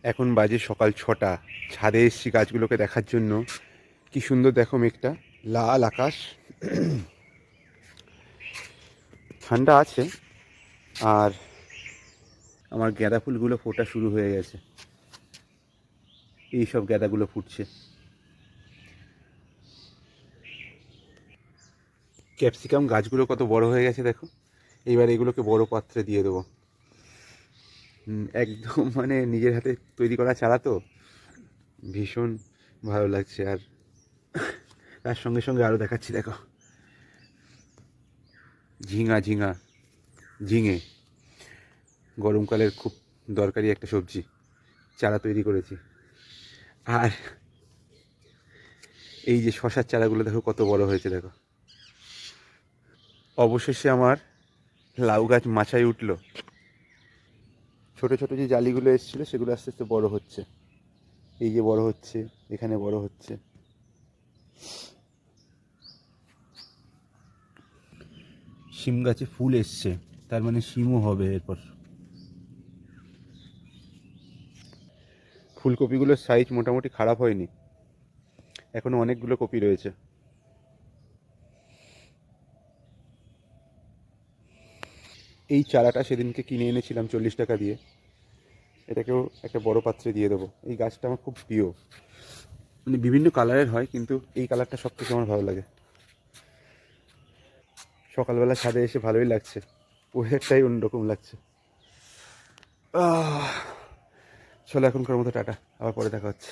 এখন বাজে সকাল 6টা। ছাদে এসেছি গাছগুলোকে দেখার জন্য। কি সুন্দর দেখো মেঘটা, লাল আকাশ। ঠান্ডা আছে। আর আমার গাঁদা ফুলগুলো ফোটা শুরু হয়ে গেছে। এই সব গাঁদাগুলো ফুটছে। ক্যাপসিকাম গাছগুলো কত বড় হয়ে গেছে দেখো। এইবার এগুলোকে বড় পাত্রে দিয়ে দেবো। একদম মানে নিজের হাতে তৈরি করা চারা তো, ভীষণ ভালো লাগছে। আর তার সঙ্গে সঙ্গে আরও দেখাচ্ছি দেখো, ঝিঙে। গরমকালের খুব দরকারি একটা সবজি, চারা তৈরি করেছি। আর এই যে শশার চারাগুলো দেখো কত বড় হয়েছে দেখো। অবশেষে আমার লাউ গাছ মাচায় উঠলো। ছোট ছোট যে জালিগুলো এসেছিলো সেগুলো আস্তে আস্তে বড় হচ্ছে। এই যে বড় হচ্ছে, এখানে বড় হচ্ছে। শিম গাছে ফুল এসছে, তার মানে শিমও হবে এরপর। ফুলকপিগুলোর সাইজ মোটামুটি খারাপ হয়নি, এখনো অনেকগুলো কপি রয়েছে। এই চারাটা সেদিনকে কিনে এনেছিলাম 40 টাকা দিয়ে। এটাকেও একটা বড় পাত্রে দিয়ে দেবো। এই গাছটা আমার খুব প্রিয়, মানে বিভিন্ন কালারের হয় কিন্তু এই কালারটা সব থেকে আমার ভালো লাগে। সকালবেলা ছাদে এসে ভালোই লাগছে, ওয়েদারটাই অন্যরকম লাগছে। চলো এখনকার মতো টাটা, আবার পরে দেখা হচ্ছে।